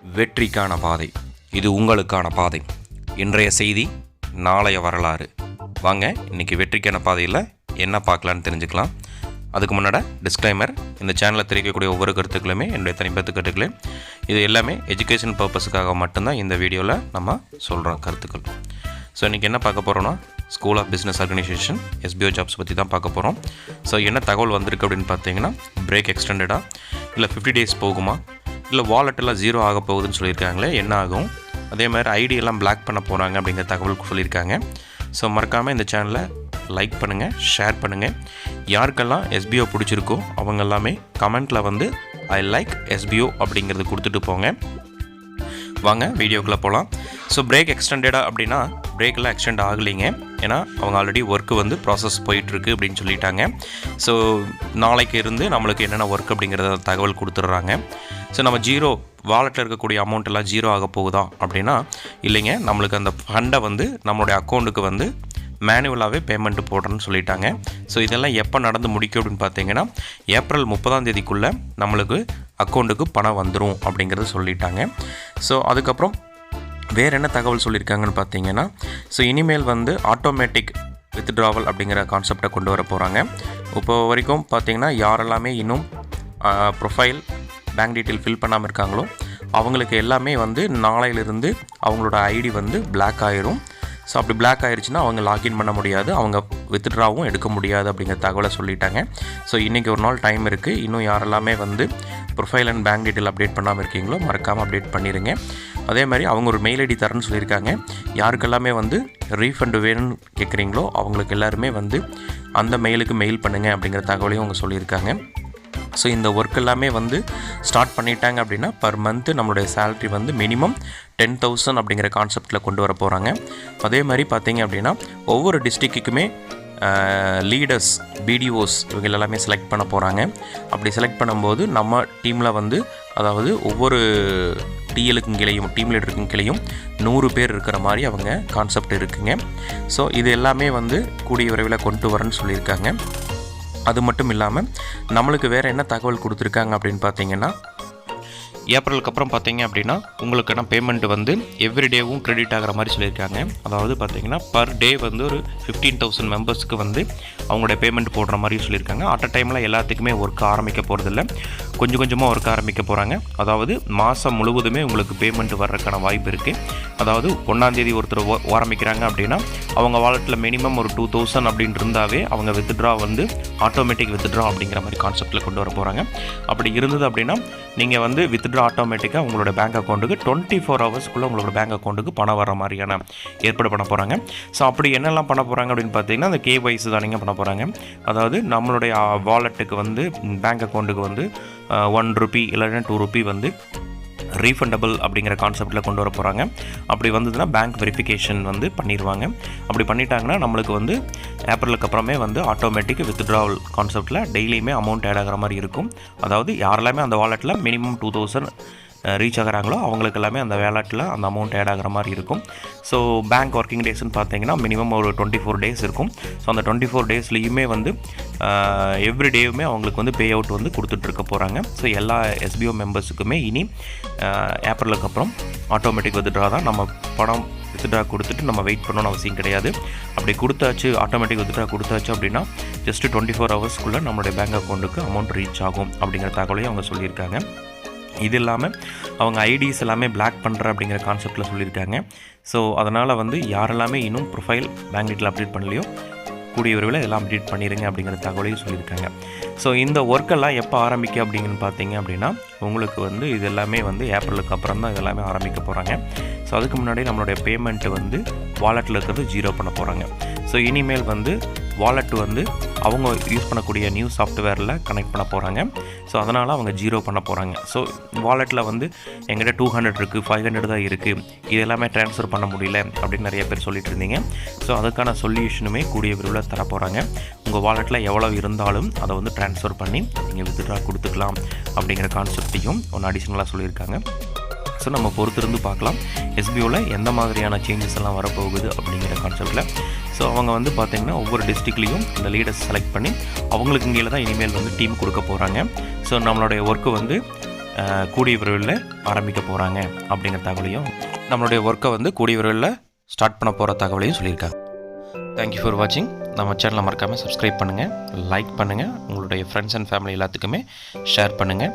வெற்றிக்கான பாதை, இது உங்களுக்கான பாதை. இன்றைய செய்தி, நாளைய வரலாறு. வாங்க இன்றைக்கி வெற்றிக்கான பாதையில் என்ன பார்க்கலான்னு தெரிஞ்சுக்கலாம். அதுக்கு முன்னாடி டிஸ்க்ளைமர், இந்த சேனலில் தெரிவிக்கக்கூடிய ஒவ்வொரு கருத்துக்களுமே என்னுடைய தனிப்பட்ட கருத்துக்களே. இது எல்லாமே எஜுகேஷன் பர்பஸுக்காக மட்டும்தான் இந்த வீடியோவில் நம்ம சொல்கிறோம் கருத்துக்கள். ஸோ இன்றைக்கி என்ன பார்க்க போகிறோன்னா, school of business organisation SPO jobs பற்றி தான் பார்க்க போகிறோம். ஸோ என்ன தகவல் வந்திருக்கு அப்படின்னு பார்த்தீங்கன்னா, பிரேக் எக்ஸ்டெண்டடா இல்லை 50 days போகுமா, இல்லை வாலெட்டெல்லாம் 0 ஆக போகுதுன்னு சொல்லியிருக்காங்களே, என்ன ஆகும், அதே மாதிரி ஐடியெல்லாம் பிளாக் பண்ண போகிறாங்க அப்படிங்கிற தகவல் சொல்லியிருக்காங்க. ஸோ மறக்காமல் இந்த சேனலை லைக் பண்ணுங்கள், ஷேர் பண்ணுங்கள். யாருக்கெல்லாம் எஸ்பிஓ பிடிச்சிருக்கோ அவங்க எல்லாமே கமெண்ட்டில் வந்து ஐ லைக் எஸ்பிஓ அப்படிங்கிறது கொடுத்துட்டு போங்க. வாங்க வீடியோக்குள்ளே போகலாம். ஸோ பிரேக் எக்ஸ்டெண்டடா அப்படின்னா, பிரேக்கெல்லாம் எக்ஸ்டெண்ட் ஆகலைங்க. ஏன்னா அவங்க ஆல்ரெடி ஒர்க்கு வந்து ப்ராசஸ் போயிட்டுருக்கு அப்படின்னு சொல்லிட்டாங்க. ஸோ நாளைக்கு இருந்து நம்மளுக்கு என்னென்ன ஒர்க் அப்படிங்கிறத தகவல் கொடுத்துட்றாங்க. ஸோ நம்ம வாலெட்டில் இருக்கக்கூடிய அமௌண்ட் எல்லாம் 0 ஆக போகுதா அப்படின்னா இல்லைங்க. நம்மளுக்கு அந்த ஃபண்டை வந்து நம்மளுடைய அக்கௌண்ட்டுக்கு வந்து மேனுவலாகவே பேமெண்ட்டு போடுறேன்னு சொல்லிட்டாங்க. ஸோ இதெல்லாம் எப்போ நடந்து முடிக்கும் அப்படின்னு பார்த்தீங்கன்னா, ஏப்ரல் 30 நம்மளுக்கு அக்கௌண்ட்டுக்கு பணம் வந்துடும் அப்படிங்கிறது சொல்லிட்டாங்க. ஸோ அதுக்கப்புறம் வேறு என்ன தகவல் சொல்லியிருக்காங்கன்னு பார்த்தீங்கன்னா, ஸோ இனிமேல் வந்து ஆட்டோமேட்டிக் வித்ட்ராவல் அப்படிங்கிற கான்செப்டை கொண்டு வர போகிறாங்க. இப்போ வரைக்கும் பார்த்தீங்கன்னா, யாரெல்லாமே இன்னும் ப்ரொஃபைல் பேங்க் டீட்டெயில் ஃபில் பண்ணாமல் இருக்காங்களோ அவங்களுக்கு எல்லாமே வந்து நாளையிலிருந்து அவங்களோட ஐடி வந்து பிளாக் ஆயிரும். ஸோ அப்படி பிளாக் ஆகிடுச்சுன்னா அவங்க லாக்இன் பண்ண முடியாது, அவங்க வித்ட்ராவும் எடுக்க முடியாது அப்படிங்கிற தகவலை சொல்லிட்டாங்க. ஸோ இன்றைக்கி ஒரு நாள் டைம் இருக்குது. இன்னும் யாரெல்லாமே வந்து profile and bank detail update பண்ணாமல் இருக்கீங்களோ மறக்காமல் அப்டேட் பண்ணிடுங்க. அதே மாதிரி அவங்க ஒரு மெயில் ஐடி தரேன்னு சொல்லியிருக்காங்க. யாருக்கெல்லாமே வந்து ரீஃபண்டு வேணும்னு கேட்குறீங்களோ அவங்களுக்கு எல்லாருமே வந்து அந்த மெயிலுக்கு மெயில் பண்ணுங்கள் அப்படிங்கிற தகவலையும் அவங்க சொல்லியிருக்காங்க. ஸோ இந்த ஒர்க் எல்லாமே வந்து ஸ்டார்ட் பண்ணிட்டாங்க அப்படின்னா பர் மந்த்து நம்மளுடைய சேலரி வந்து மினிமம் 10,000 அப்படிங்கிற கான்செப்டில் கொண்டு வர போகிறாங்க. அதே மாதிரி பார்த்தீங்க அப்படின்னா ஒவ்வொரு டிஸ்ட்ரிக்ட்டுக்குமே லீடர்ஸ், பிடிஓஸ் இவங்க எல்லாமே செலக்ட் பண்ண போகிறாங்க. அப்படி செலக்ட் பண்ணும்போது நம்ம டீமில் வந்து, அதாவது ஒவ்வொரு டிஎலுக்கும் கீழையும் டீம் லீடருக்கும் கீழையும் 100 பேர் இருக்கிற மாதிரி அவங்க கான்செப்ட் இருக்குங்க. ஸோ இது எல்லாமே வந்து கூடிய விரைவில் கொண்டு வரேன்னு சொல்லியிருக்காங்க. அது மட்டும் இல்லாமல் நம்மளுக்கு வேறு என்ன தகவல் கொடுத்துருக்காங்க அப்படின்னு பார்த்தீங்கன்னா, ஏப்ரலுக்கு அப்புறம் பார்த்தீங்க அப்படின்னா உங்களுக்கான பேமெண்ட் வந்து எவ்ரிடேவும் கிரெடிட் ஆகிற மாதிரி சொல்லியிருக்காங்க. அதாவது பார்த்தீங்கன்னா பர் டே வந்து ஒரு 15,000 மெம்பர்ஸ்க்கு வந்து அவங்களுடைய பேமெண்ட் போடுற மாதிரி சொல்லியிருக்காங்க. அட் அ டைமில் எல்லாத்துக்குமே ஒர்க் ஆரம்பிக்க போகிறதில்ல, கொஞ்சம் கொஞ்சமாக ஒர்க் ஆரம்பிக்க போகிறாங்க. அதாவது மாதம் முழுவதுமே உங்களுக்கு பேமெண்ட் வர்றதுக்கான வாய்ப்பு இருக்குது. அதாவது 1ஆம் தேதி ஒருத்தர் ஆரம்பிக்கிறாங்க அப்படின்னா அவங்க வாலெட்டில் மினிமம் ஒரு 2,000 அப்படின்னு இருந்தாவே அவங்க வித்ட்ரா வந்து ஆட்டோமேட்டிக் வித்ட்ரா அப்படிங்கிற மாதிரி கான்செப்டில் கொண்டு வர போகிறாங்க. அப்படி இருந்தது அப்படின்னா நீங்கள் வந்து வித்ட்ரா ஆட்டோமேட்டிக்காக உங்களோட பேங்க் அக்கௌண்ட்டுக்கு 24 ஹவர்ஸ்க்குள்ளே உங்களோட பேங்க் அக்கௌண்ட்டுக்கு பணம் வர மாதிரியான ஏற்பாடு பண்ண போகிறாங்க. ஸோ அப்படி என்னெல்லாம் பண்ண போகிறாங்க அப்படின்னு பார்த்தீங்கன்னா, அந்த கேஒய்சி தானிங்க பண்ண போகிறாங்க. அதாவது நம்மளுடைய வாலெட்டுக்கு வந்து பேங்க் அக்கௌண்ட்டுக்கு வந்து 1 ரூபி இல்லைன்னா 2 ரூபி வந்து ரீஃபண்டபிள் அப்படிங்கிற கான்செப்டில் கொண்டு வர போகிறாங்க. அப்படி வந்ததுன்னா பேங்க் வெரிஃபிகேஷன் வந்து பண்ணிடுவாங்க. அப்படி பண்ணிட்டாங்கன்னா நம்மளுக்கு வந்து ஏப்ரலுக்கு அப்புறமே வந்து ஆட்டோமேட்டிக் வித்ட்ராவல் கான்செப்டில் டெய்லியுமே அமௌண்ட் ஆட் ஆகிற மாதிரி இருக்கும். அதாவது யாரெல்லாமே அந்த வாலெட்டில் மினிமம் 2,000 ரீச் ஆகிறாங்களோ அவங்களுக்கு எல்லாமே அந்த வேலெட்டில் அந்த அமௌண்ட் ஆட் ஆகிற மாதிரி இருக்கும். ஸோ பேங்க் ஒர்க்கிங் டேஸ்ன்னு பார்த்தீங்கன்னா மினிமம் ஒரு 24 days இருக்கும். ஸோ அந்த 24 daysலேயுமே வந்து எவ்ரி டேவுமே அவங்களுக்கு வந்து பே அவுட் வந்து கொடுத்துட்ருக்க போகிறாங்க. ஸோ எல்லா எஸ்பிஓ மெம்பர்ஸுக்குமே இனி ஏப்ரலுக்கு அப்புறம் ஆட்டோமேட்டிக் வித்ட்ரா தான். நம்ம பணம் வித்ட்ரா கொடுத்துட்டு நம்ம வெயிட் பண்ணணும்னு அவசியம் கிடையாது. அப்படி கொடுத்தாச்சு, ஆட்டோமேட்டிக் வித்ட்ரா கொடுத்தாச்சு அப்படின்னா ஜஸ்ட்டு 24 ஹவர்ஸ்க்குள்ளே நம்மளுடைய பேங்க் அக்கௌண்ட்டுக்கு அமௌண்ட் ரீச் ஆகும் அப்படிங்கிற தகவலையும் அவங்க சொல்லியிருக்காங்க. இது இல்லாமல் அவங்க ஐடிஸ் எல்லாமே பிளாக் பண்ணுற அப்படிங்கிற கான்செப்டில் சொல்லியிருக்காங்க. ஸோ அதனால் வந்து யாரெல்லாமே இன்னும் ப்ரொஃபைல் பேங்க் டீட்டெயில் அப்டேட் பண்ணலையோ கூடிய விரைவில் இதெல்லாம் அப்டேட் பண்ணிடுங்க அப்படிங்கிற தகவலையும் சொல்லியிருக்காங்க. ஸோ இந்த ஒர்க்கெல்லாம் எப்போ ஆரம்பிக்கும் அப்படிங்கன்னு பார்த்தீங்க அப்படின்னா உங்களுக்கு வந்து இது எல்லாமே வந்து ஏப்ரலுக்கு அப்புறம் தான் இதெல்லாமே ஆரம்பிக்க போகிறாங்க. ஸோ அதுக்கு முன்னாடி நம்மளுடைய பேமெண்ட்டு வந்து வாலெட்டில் இருக்கிறது 0 பண்ண போகிறாங்க. ஸோ இனிமேல் வந்து வாலெட் வந்து அவங்க யூஸ் பண்ணக்கூடிய நியூ சாஃப்ட்வேரில் கனெக்ட் பண்ண போகிறாங்க. ஸோ அதனால் அவங்க 0 பண்ண போகிறாங்க. ஸோ வாலெட்டில் வந்து எங்கிட்ட 200 இருக்குது, 500 தான் இருக்குது, இது எல்லாமே ட்ரான்ஸ்ஃபர் பண்ண முடியல அப்படின்னு நிறைய பேர் சொல்லிட்டு இருந்தீங்க. ஸோ அதுக்கான சொல்யூஷனுமே கூடிய விரைவில் தர போகிறாங்க. உங்கள் வாலெட்டில் எவ்வளோ இருந்தாலும் அதை வந்து ட்ரான்ஸ்ஃபர் பண்ணி நீங்கள் வித்ட்ரா கொடுத்துக்கலாம் அப்படிங்கிற கான்செப்டையும் ஒன்று அடிஷ்னலாக சொல்லியிருக்காங்க. ஸோ நம்ம பொறுத்திருந்து பார்க்கலாம் எஸ்பிஓவில் எந்த மாதிரியான சேஞ்சஸ் எல்லாம் வரப்போகுது அப்படிங்கிற கான்செப்டில். ஸோ அவங்க வந்து பார்த்திங்கன்னா ஒவ்வொரு டிஸ்ட்ரிக்ட்லேயும் இந்த லீடர்ஸ் செலக்ட் பண்ணி அவங்களுக்கு கீழே தான் இனிமேல் வந்து டீம் கொடுக்க போகிறாங்க. ஸோ நம்மளுடைய ஒர்க்கு வந்து கூடிய விரைவில் ஆரம்பிக்க போகிறாங்க அப்படிங்கிற தகவலையும், நம்மளுடைய ஒர்க்கை வந்து கூடிய விரைவில் ஸ்டார்ட் பண்ண போகிற தகவலையும் சொல்லியிருக்காங்க. தேங்க்யூ ஃபார் வாட்சிங். நம்ம சேனலை மறக்காமல் சப்ஸ்கிரைப் பண்ணுங்கள், லைக் பண்ணுங்கள், உங்களுடைய ஃப்ரெண்ட்ஸ் அண்ட் ஃபேமிலி எல்லாத்துக்குமே ஷேர் பண்ணுங்கள்.